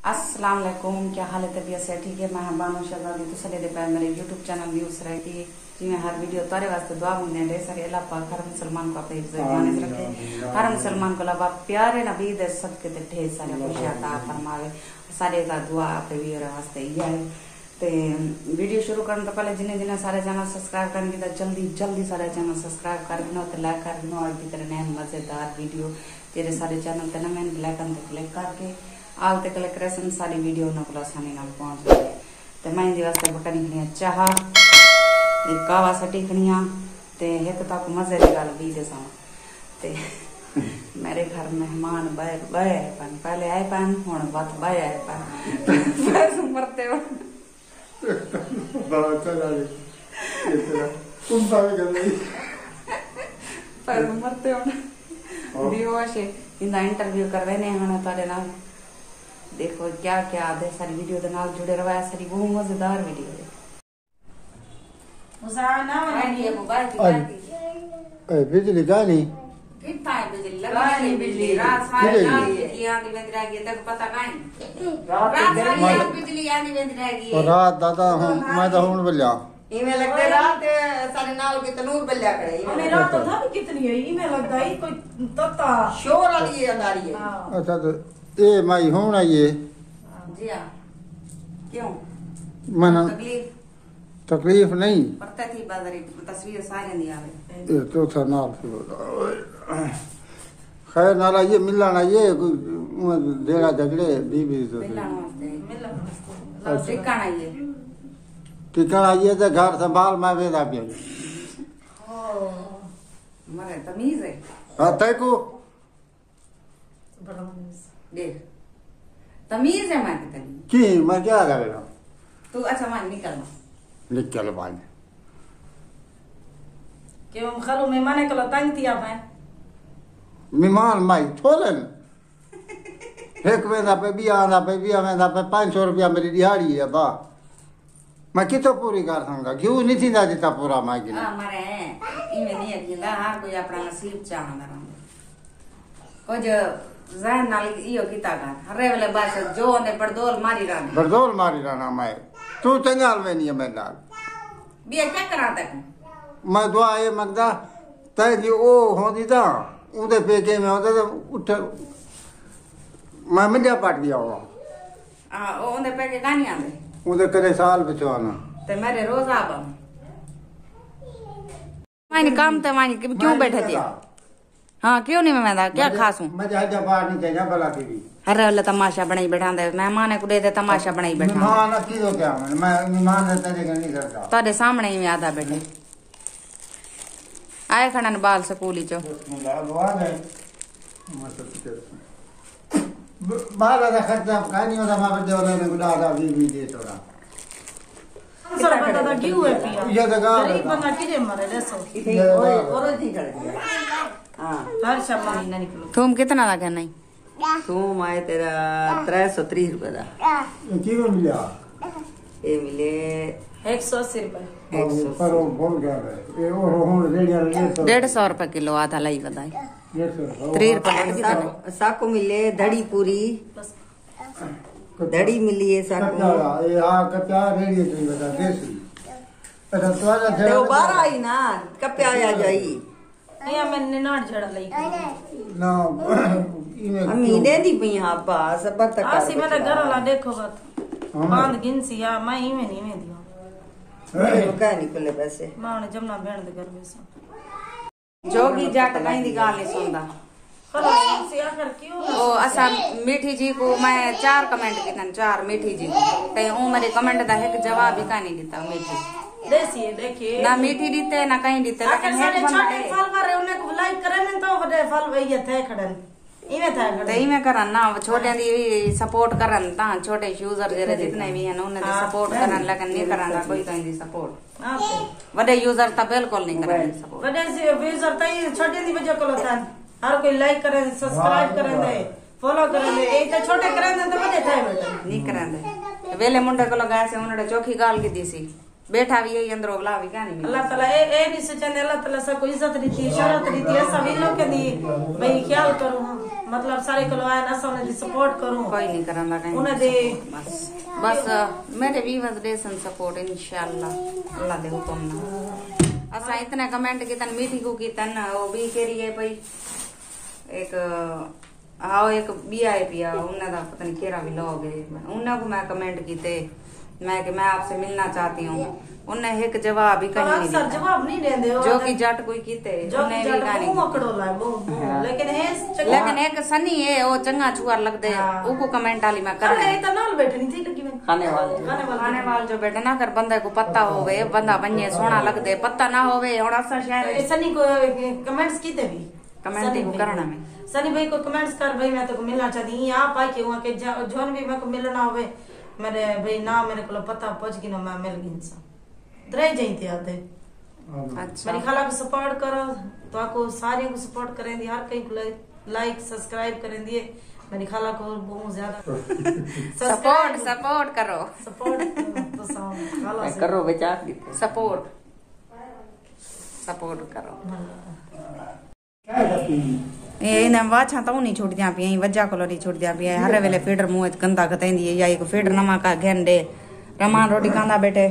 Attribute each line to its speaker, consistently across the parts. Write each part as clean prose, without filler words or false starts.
Speaker 1: अस्सलाम वालेकुम, क्या हाल है? तबीयत से ठीक है? मैं बानो शहजादी तो सले दे पाए मेरे यूट्यूब चैनल व्यूज रहे कि जिमें हर वीडियो तारे वास्ते दुआ मंगने ढेर सारे अल्लाह पाक हर मुसलमान को अपने इज्जत माने रखे, हर मुसलमान को अल्लाह प्यारे नबी दे सदके ते ढेर सारे खुशियां अता फरमावे। सारे दा दुआ अपने व्यूअर वास्ते ये है। ते वीडियो शुरू करने तो पहले जिन्हें जिन्हें सारे चैनल सब्सक्राइब करने की जल्दी जल्दी सारे चैनल सब्सक्राइब कर दिनो ते लाइक कर दिनो और भी तरह नए मजेदार वीडियो तेरे सारे चैनल ते ना मैंने ब्लैक एंड क्लिक करके आल ते क्लिक करे सारी वीडियो ना को आसानी नाल पहुंच जाए। ते मैं दी वास्ते बकनी खणिया चाह एक कावा सटी खणिया ते एक तक मजे दी गल भी दे सा ते मेरे घर मेहमान बाय पन पहले आए पन हुन बात बाय आए पन बस मरते हो
Speaker 2: बहुत चला रे तुम सारे कर रही
Speaker 1: पर मरते हो बेहोश इंदा इंटरव्यू करवेने हने तारे नाल देखो क्या क्या आधे सारी वीडियो के नाल जुड़े रहा सारी बहुत मजेदार वीडियो है। मुसाना वाली मोबाइल की
Speaker 2: बिजली गानी
Speaker 1: कितना है बिजली लगा नहीं बिजली रात सारे रात बिजली आंधी बंद रहेगी तक पता काई रात सारी बिजली आंधी बंद रहेगी
Speaker 2: और रात दादा मैं तो हुन बल्ला
Speaker 3: इमे लगता है रात सारे नाल के तनूर बल्ला करे
Speaker 4: इमे रात तो था कितनी है इमे लगता है कोई तत्ता
Speaker 3: शोर वाली है अंधारी है।
Speaker 2: अच्छा तो ए माई हुन आइए
Speaker 1: जी हां क्यों
Speaker 2: मन तकलीफ नहीं
Speaker 1: पता थी बाजारी तस्वीर सारे नहीं आवे
Speaker 2: ये तो था नाल खैर नाला ये मिलना ये देना झगड़े बीबी तो
Speaker 1: मिलना ठिकाना ये
Speaker 2: ठिकाना ये तो घर संभाल मैं वेदा भी
Speaker 1: ओ मरे तमीज है
Speaker 2: हां तय को
Speaker 1: देख तमीज है मैं तेरी
Speaker 2: की मैं क्या करेगा
Speaker 1: तू अच्छा मान
Speaker 2: निकल बान
Speaker 4: क्यों खलो मेहमान कल तंग तिया भाई
Speaker 2: मेहमान माई छोलन एक वेदा पे बिया वेदा पे 500 रुपया मेरी दिहाड़ी है बा मैं कितो पूरी कर सकूंगा क्यों नहीं थी देता पूरा मैं की
Speaker 1: हां मरे इमे नहीं अकेला हर कोई अपना नसीब चाहना रहा कुछ जहन नाल इयो कीता का हरे वाले बात जो ने बड़दोल मारी राना मैं तू चंगाल में नहीं है मैं नाल बिया क्या करा तक
Speaker 2: मैं दुआ ये मंगदा तय जी ओ होंदी ता उदे पेके में होता तो उठ मैं मिडिया पाट गया हुआ
Speaker 1: हां ओंदे पेके गानी आंदे
Speaker 2: उदे करे साल बिचवाना
Speaker 1: ते मेरे रोज आबा मानी काम ते मानी क्यों बैठे थे हाँ क्यों नहीं मैं क्या खास हूँ
Speaker 2: मैं जा बाहर नहीं चाहिए भला की
Speaker 1: अरे वाला तमाशा बनाई बैठा दे मेहमान को दे दे तमाशा बनाई बैठा
Speaker 2: मेहमान की हो क्या मैं मेहमान तेरे का नहीं करता
Speaker 1: तारे सामने ही आधा बैठे आए खड़न बाल स्कूल चो
Speaker 2: बाल का खर्चा कहानी होता मैं बड़े वाले ने गुड़ा आधा भी दे थोड़ा
Speaker 4: सर पता था क्यों है पिया
Speaker 2: ये जगह
Speaker 4: गरीब बंदा किरे मरे रेसो
Speaker 3: और जी कर दिया हां
Speaker 4: हर शब्द महीना निकलो
Speaker 1: तुम कितना लगा नहीं
Speaker 3: तुम आए तेरा 330 रुपए दा
Speaker 2: क्यों मिला
Speaker 3: ये मिले
Speaker 4: 180 रुपए
Speaker 2: पर वो बोल गया है ये और होन रेडिया ले
Speaker 1: 150 रुपए किलो आधा लाई बताई 3 रुपए
Speaker 3: साको मिले धड़ी पूरी धड़ी मिली है साको
Speaker 2: ये हां कप्या रेडिया तो बता देसी अच्छा तो
Speaker 3: तो बाहर आई ना कप्या आ जाई
Speaker 4: नहीं मैंने नाट झड़ा लई
Speaker 2: ना
Speaker 3: अम्मी दे दी पिया अब्बा सब तक
Speaker 4: आसी मेरे घर वाला देखो बात बांध गिनसी या मैं ही में नहीं में दियो
Speaker 3: का निकले पैसे
Speaker 4: मां ने जमना भेण दे घर में से
Speaker 1: जोगी जाट कहीं दी गाल नहीं सुनदा
Speaker 4: खलो से आखिर क्यों
Speaker 1: ओ असा मीठी जी को मैं 4 कमेंट कितन 4 मीठी जी ते ओ मेरे कमेंट दा एक जवाब ही का नहीं देता मीठी
Speaker 4: देसी देखिए
Speaker 1: ना मीठी दीते ना कहीं दीते
Speaker 4: आखिर सारे छोटे फल मारे उन्हें को लाइक करे न तो बड़े फल वही थे खड़न इमे था खड़न
Speaker 1: ते इमे करन ना छोटे दी सपोर्ट करन ता छोटे यूजर जरे जितने भी हैं उन्हें सपोर्ट करन लगन नहीं करन कोई कहीं दी सपोर्ट
Speaker 4: हां
Speaker 1: बड़े यूजर ता बिल्कुल नहीं करन सपोर्ट
Speaker 4: बड़े से यूजर तई छोटे दी वजह को लता हर कोई लाइक करे सब्सक्राइब करे दे फॉलो करे दे ए तो छोटे करे दे तो बड़े थे बेटा
Speaker 1: नहीं करन दे वेले मुंडे को लगाए से उन्हें चौकी गाल की दीसी बैठा भी यही अंदर बुला भी क्या नहीं
Speaker 4: अल्लाह ताला ए भी सोचने अल्लाह ताला सब को इज्जत दी थी शरत दी थी ऐसा भी लोग के दी भाई ख्याल करो हां मतलब सारे को आया ना सब ने सपोर्ट करूं
Speaker 1: कोई नहीं करंदा कहीं
Speaker 4: उन्हें दे
Speaker 1: बस मेरे व्यूअर्स दे सन सपोर्ट इंशाल्लाह अल्लाह दे हुक्म ना असा इतने कमेंट कीतन मीठी को कीतन वो भी कह रही है भाई एक आओ एक VIP आ उन्हें दा पता नहीं केरा भी लोग है उन्हें को मैं कमेंट कीते मैं कि मैं आपसे मिलना चाहती हूँ उन्हें एक जवाब ही कहीं नहीं
Speaker 4: सर
Speaker 1: दिया
Speaker 4: जवाब नहीं देंदे
Speaker 1: जो कि जट कोई कीते
Speaker 4: जो
Speaker 1: उन्हें
Speaker 4: कि
Speaker 1: भी
Speaker 4: जट
Speaker 1: कहानी
Speaker 4: मुंह अकड़ो ला लेकिन है
Speaker 1: लेकिन एक सनी है वो चंगा चुआर लग दे उको कमेंट आली मैं कर
Speaker 4: अरे इतना नाल बैठे नहीं थी लगी मैं
Speaker 3: खाने वाले
Speaker 1: खाने वाल जो बैठे ना कर बंदे को पता होवे बंदा बने सोना लग दे पता ना होवे और असा शहर
Speaker 4: सनी को कमेंट्स कीते भी
Speaker 1: कमेंट को करना में
Speaker 4: सनी भाई को कमेंट्स कर भाई मैं तो मिलना चाहती हूँ आप आके वहाँ के जोन भी मेरे को मिलना होवे मेरे भाई ना मेरे को पता पहुंच गई ना मैं मिल गई इंसान तरह जाते आते
Speaker 1: अच्छा
Speaker 4: मेरी खाला को सपोर्ट करो तो आपको सारे को सपोर्ट करें दी हर कहीं को लाइक सब्सक्राइब करें दिए मेरी खाला को बहुत ज्यादा
Speaker 1: सपोर्ट करो
Speaker 4: सपोर्ट तो खाला से
Speaker 3: करो बेचार दीते
Speaker 1: सपोर्ट करो ये वाछा तो नहीं छोड़ दिया पिया वजह को नहीं छोड़ दिया पिया हर वेले फीडर मुंह गंदा कतेंदी है या एक फीडर नमा का घेन दे रमान रोटी खांदा बैठे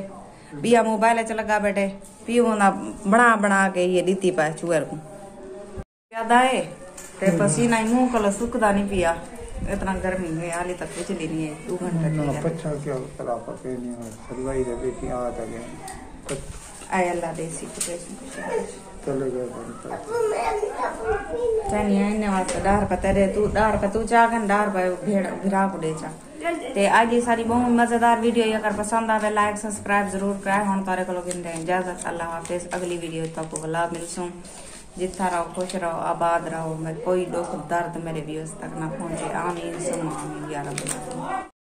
Speaker 1: बिया मोबाइल च लगा बैठे पी होंदा बना के ये दीती पाए चुअर को याद आए ते पसीना ही मुंह कल सुखदा नहीं पिया इतना गर्मी है हाली तक बिजली नहीं है 2 घंटे
Speaker 2: पछा क्या करा पके नहीं सलवाई दे बेटी आ था गए
Speaker 1: आय अल्लाह देसी कुछ
Speaker 2: चले गए
Speaker 1: चानिया इन्ने वास्ते डार पता रे तू चागन डार पे भेड़ भिरा को दे चा ते आज ये सारी बहुत मजेदार वीडियो अगर पसंद आवे लाइक सब्सक्राइब जरूर कराए हुन तारे को लोग इंदे इजाजत अल्लाह हाफिज अगली वीडियो तक को भला मिलसूं जिथा रहो खुश रहो आबाद रहो मैं कोई दुख दर्द मेरे व्यूअर्स तक ना पहुंचे आमीन सुम्मा आमीन या रब्बल आलमीन।